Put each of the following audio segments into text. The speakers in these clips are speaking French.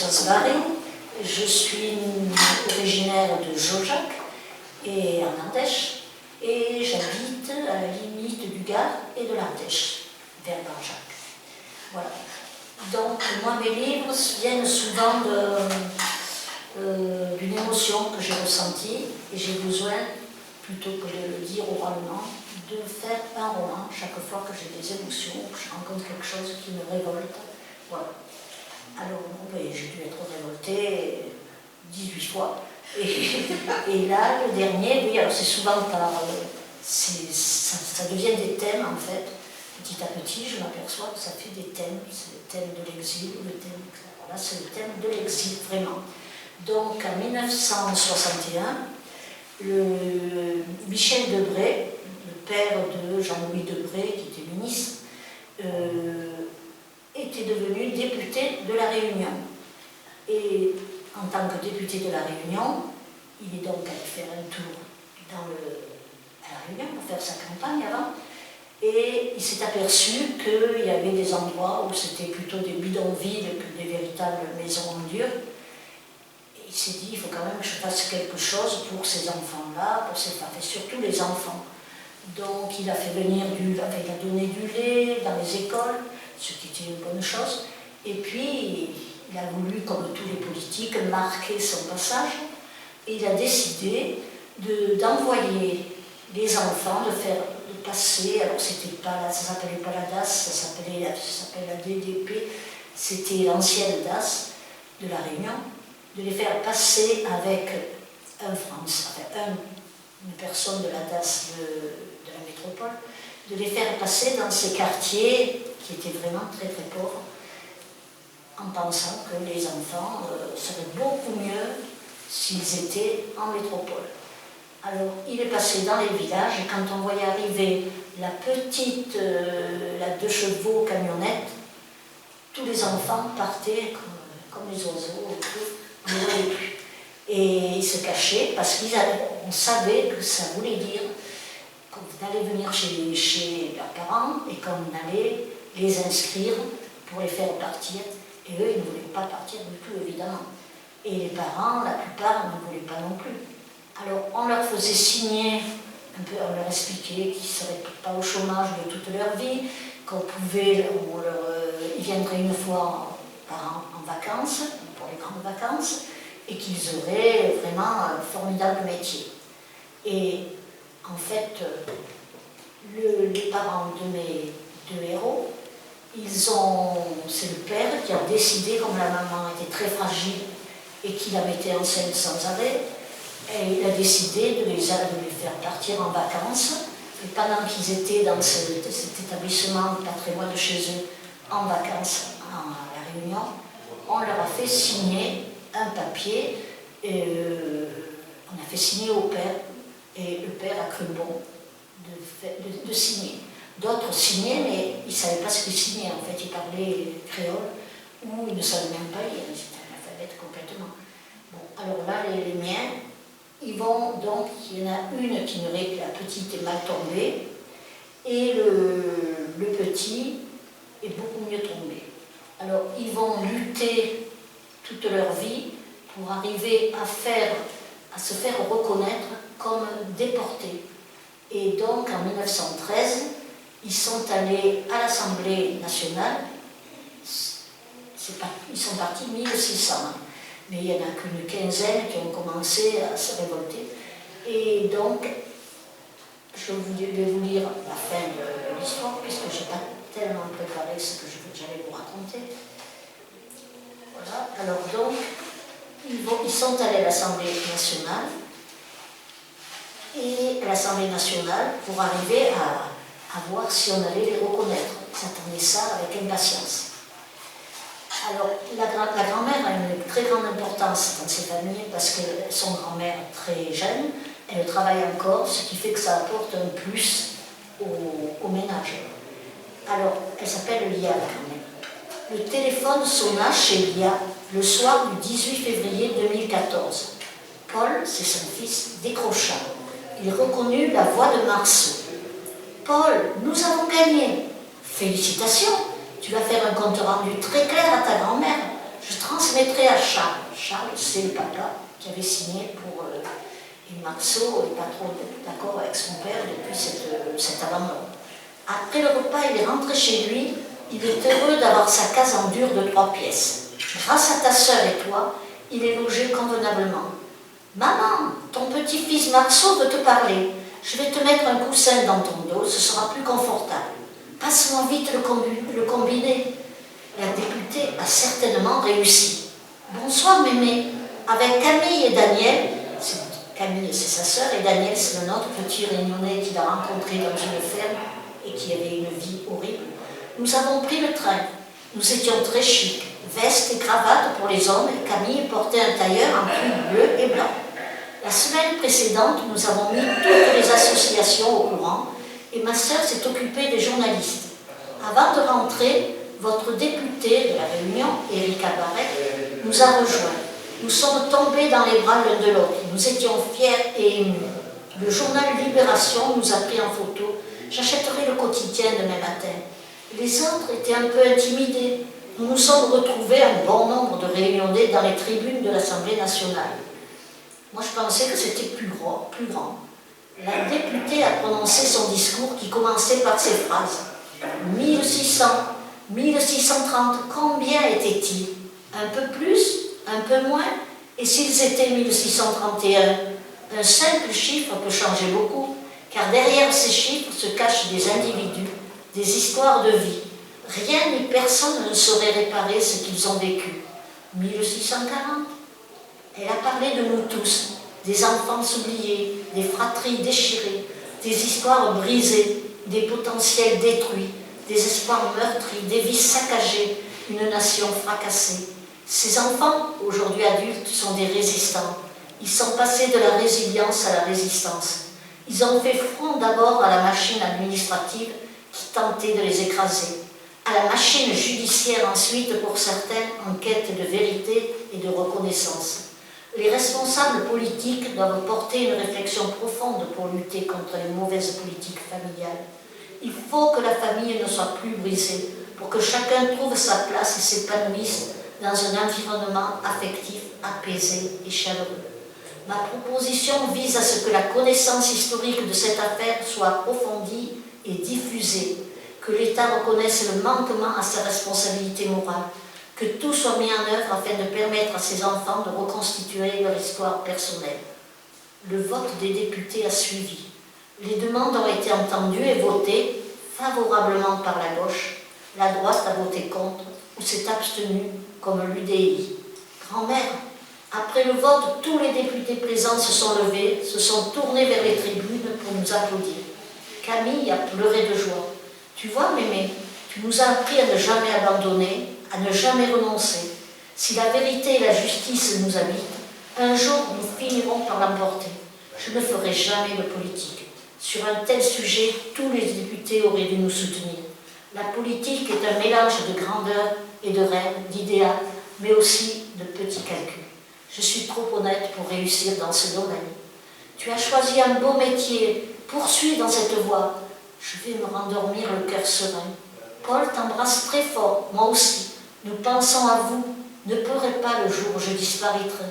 Françoise Barré, je suis originaire de Jaujac, et en Ardèche, et j'habite à la limite du Gard et de l'Ardèche, vers Barjac. Voilà. Donc, moi, mes livres viennent souvent d'une émotion que j'ai ressentie, et j'ai besoin, plutôt que de le dire oralement, de faire un roman chaque fois que j'ai des émotions, que je rencontre quelque chose qui me révolte. Voilà. Alors, j'ai dû être révoltée 18 fois. Et là, le dernier, oui, alors c'est souvent par... ça devient des thèmes, en fait. Petit à petit, je m'aperçois que ça fait des thèmes. C'est le thème de l'exil, le thème... Voilà, c'est le thème de l'exil, vraiment. Donc, en 1961, Michel Debré, le père de Jean-Louis Debré, qui était ministre, était devenu député de La Réunion. Et en tant que député de La Réunion, il est donc allé faire un tour à La Réunion pour faire sa campagne avant. Et il s'est aperçu qu'il y avait des endroits où c'était plutôt des bidonvilles que des véritables maisons en Dieu. Et il s'est dit, il faut quand même que je fasse quelque chose pour ces enfants-là, pour ces femmes, et surtout les enfants. Donc il a fait venir il a donné du lait dans les écoles, ce qui était une bonne chose. Et puis, il a voulu, comme tous les politiques, marquer son passage. Et il a décidé d'envoyer les enfants, de passer, alors ça s'appelait pas la DAS, ça s'appelle la DDP, c'était l'ancienne DAS de La Réunion, de les faire passer avec une personne de la DAS de la métropole, de les faire passer dans ces quartiers qui étaient vraiment très très pauvres, en pensant que les enfants seraient beaucoup mieux s'ils étaient en métropole. Alors, il est passé dans les villages, et quand on voyait arriver la 2 chevaux camionnette, tous les enfants partaient comme les oiseaux, on ne les voyait plus. Et ils se cachaient parce qu'on savait que ça voulait dire qu'on allait venir chez leurs parents et qu'on allait les inscrire pour les faire partir. Et eux, ils ne voulaient pas partir du tout, évidemment. Et les parents, la plupart, ne voulaient pas non plus. Alors, on leur faisait signer, un peu, on leur expliquait qu'ils ne seraient pas au chômage de toute leur vie, ils viendraient une fois par an en vacances, pour les grandes vacances, et qu'ils auraient vraiment un formidable métier. Et en fait, les parents de mes 2 héros, c'est le père qui a décidé, comme la maman était très fragile et qui la mettait enceinte sans arrêt, et il a décidé de les faire partir en vacances. Et pendant qu'ils étaient dans cet établissement, pas très loin de chez eux, en vacances à La Réunion, on leur a fait signer un papier, on a fait signer au père, et le père a cru bon de signer. D'autres signaient, mais ils ne savaient pas ce qu'ils signaient. En fait, ils parlaient créole, ou ils ne savaient même pas lire, c'était un alphabet complètement. Bon, alors là, les miens, ils vont donc, il y en a une qui la petite est mal tombée, et le petit est beaucoup mieux tombé. Alors, ils vont lutter toute leur vie pour arriver à se faire reconnaître comme déportés. Et donc, en 1913, ils sont allés à l'Assemblée nationale, ils sont partis 1600, mais il n'y en a qu'une quinzaine qui ont commencé à se révolter. Et donc, je vais vous lire la fin de l'histoire, puisque je n'ai pas tellement préparé ce que j'allais vous raconter. Voilà, alors donc, ils sont allés à l'Assemblée nationale, et à l'Assemblée nationale pour arriver à voir si on allait les reconnaître. Ils attendaient ça avec impatience. Alors, la grand-mère a une très grande importance dans ces familles parce que son grand-mère est très jeune, elle travaille encore, ce qui fait que ça apporte un plus au ménage. Alors, elle s'appelle Lia, la grand-mère. Le téléphone sonna chez Lia le soir du 18 février 2014. Paul, c'est son fils, décrocha. Il reconnut la voix de Marceau. « Paul, nous avons gagné. Félicitations, tu vas faire un compte rendu très clair à ta grand-mère. Je transmettrai à Charles. Charles, c'est le papa qui avait signé pour... et Marceau n'est pas trop d'accord avec son père depuis cet abandon. Après le repas, il est rentré chez lui. Il est heureux d'avoir sa case en dur de 3 pièces. Grâce à ta sœur et toi, il est logé convenablement. Maman, ton petit-fils Marceau veut te parler. Je vais te mettre un coussin dans ton dos, ce sera plus confortable. Passe-moi vite le combiné. La députée a certainement réussi. Bonsoir mémé. Avec Camille et Daniel, Camille c'est sa sœur et Daniel c'est le nôtre petit réunionnais qu'il a rencontré dans une ferme et qui avait une vie horrible. Nous avons pris le train. Nous étions très chics. Veste et cravate pour les hommes et Camille portait un tailleur en pull bleu et blanc. La semaine précédente, nous avons mis toutes les associations au courant et ma sœur s'est occupée des journalistes. Avant de rentrer, votre député de la Réunion, Éric Barrette, nous a rejoints. Nous sommes tombés dans les bras l'un de l'autre. Nous étions fiers et émus. Le journal Libération nous a pris en photo. J'achèterai le quotidien demain matin. Les autres étaient un peu intimidés. Nous nous sommes retrouvés un bon nombre de réunionnais dans les tribunes de l'Assemblée nationale. Moi, je pensais que c'était plus grand. La députée a prononcé son discours qui commençait par ces phrases. 1600, 1630, combien étaient-ils? Un peu plus? Un peu moins? Et s'ils étaient 1631? Un simple chiffre peut changer beaucoup, car derrière ces chiffres se cachent des individus, des histoires de vie. Rien ni personne ne saurait réparer ce qu'ils ont vécu. 1640? Elle a parlé de nous tous, des enfants oubliés, des fratries déchirées, des histoires brisées, des potentiels détruits, des espoirs meurtris, des vies saccagées, une nation fracassée. Ces enfants, aujourd'hui adultes, sont des résistants. Ils sont passés de la résilience à la résistance. Ils ont fait front d'abord à la machine administrative qui tentait de les écraser, à la machine judiciaire ensuite pour certains en quête de vérité et de reconnaissance. Les responsables politiques doivent porter une réflexion profonde pour lutter contre les mauvaises politiques familiales. Il faut que la famille ne soit plus brisée pour que chacun trouve sa place et s'épanouisse dans un environnement affectif, apaisé et chaleureux. Ma proposition vise à ce que la connaissance historique de cette affaire soit approfondie et diffusée, que l'État reconnaisse le manquement à sa responsabilité morale, que tout soit mis en œuvre afin de permettre à ces enfants de reconstituer leur histoire personnelle. Le vote des députés a suivi. Les demandes ont été entendues et votées favorablement par la gauche. La droite a voté contre ou s'est abstenue, comme l'UDI. Grand-mère, après le vote, tous les députés présents se sont levés, se sont tournés vers les tribunes pour nous applaudir. Camille a pleuré de joie. Tu vois, mémé, tu nous as appris à ne jamais abandonner, à ne jamais renoncer. Si la vérité et la justice nous habitent, un jour nous finirons par l'emporter. Je ne ferai jamais de politique. Sur un tel sujet, tous les députés auraient dû nous soutenir. La politique est un mélange de grandeur et de rêve, d'idéal, mais aussi de petits calculs. Je suis trop honnête pour réussir dans ce domaine. Tu as choisi un beau métier, poursuis dans cette voie. Je vais me rendormir le cœur serein. Paul t'embrasse très fort, moi aussi. Nous pensons à vous. Ne pleurez pas le jour où je disparaîtrai.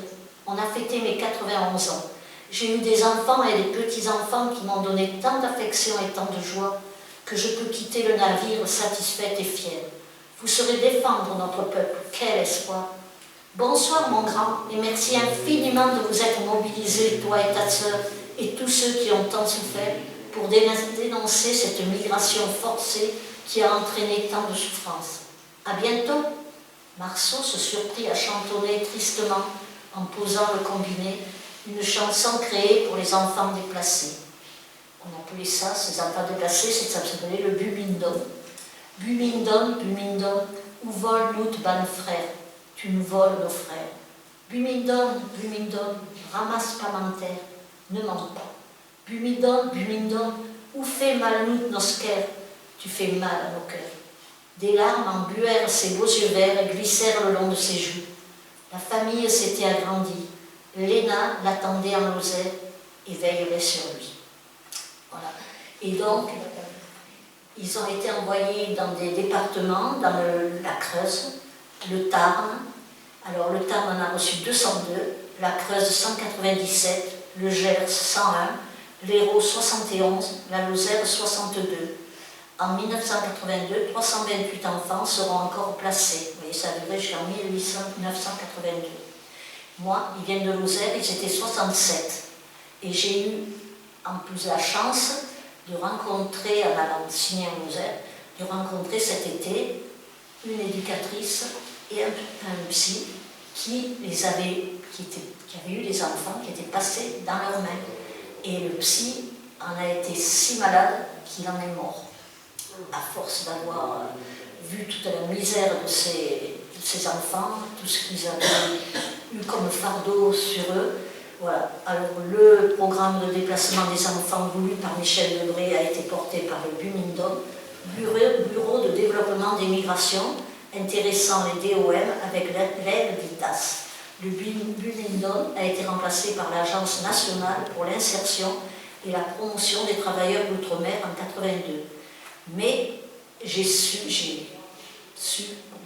On a fêté mes 91 ans. J'ai eu des enfants et des petits-enfants qui m'ont donné tant d'affection et tant de joie que je peux quitter le navire satisfaite et fière. Vous saurez défendre notre peuple. Quel espoir! Bonsoir mon grand, et merci infiniment de vous être mobilisés, toi et ta sœur, et tous ceux qui ont tant souffert, pour dénoncer cette migration forcée qui a entraîné tant de souffrances. À bientôt. Marceau se surprit à chantonner tristement, en posant le combiné, une chanson créée pour les enfants déplacés. On appelait ça, ces enfants déplacés, ça s'appelait le Bumindon. Bumindon, Bumindon, où volent nous ban frères? Tu nous voles nos frères. Bumindon, Bumindon, ramasse pas menteur, ne mens pas. Bumindon, Bumindon, où fait mal nous nos skers? Tu fais mal à nos cœurs. Des larmes embuèrent ses beaux yeux verts et glissèrent le long de ses joues. La famille s'était agrandie. Léna l'attendait en Lozère et veillerait sur lui. Voilà. Et donc, ils ont été envoyés dans des départements, dans la Creuse, le Tarn, Alors le Tarn en a reçu 202, la Creuse 197, le Gers 101, l'Hérault 71, la Lozère 62. En 1982, 328 enfants seront encore placés. Vous voyez, ça a duré jusqu'en 1982. Moi, ils viennent de Lozère, ils étaient 67. Et j'ai eu, en plus, la chance de rencontrer, en allant signer en Lozère, de rencontrer cet été une éducatrice et un psy qui avait eu des enfants qui étaient passés dans leurs mains. Et le psy en a été si malade qu'il en est mort. À force d'avoir vu toute la misère de ces enfants, tout ce qu'ils avaient eu comme fardeau sur eux. Voilà. Alors le programme de déplacement des enfants voulu par Michel Lebré a été porté par le BUMINDOM, Bureau de développement des migrations, intéressant les DOM avec l'aide d'ITAS. Le BUMINDOM a été remplacé par l'Agence nationale pour l'insertion et la promotion des travailleurs d'outre-mer en 1982. Mais j'ai su,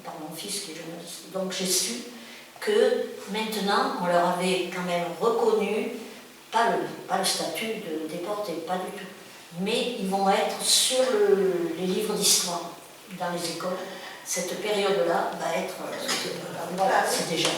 par mon fils qui est journaliste, donc j'ai su que maintenant on leur avait quand même reconnu, pas le statut de déporté, pas du tout, mais ils vont être sur les livres d'histoire dans les écoles. Cette période-là va être, voilà, c'est déjà.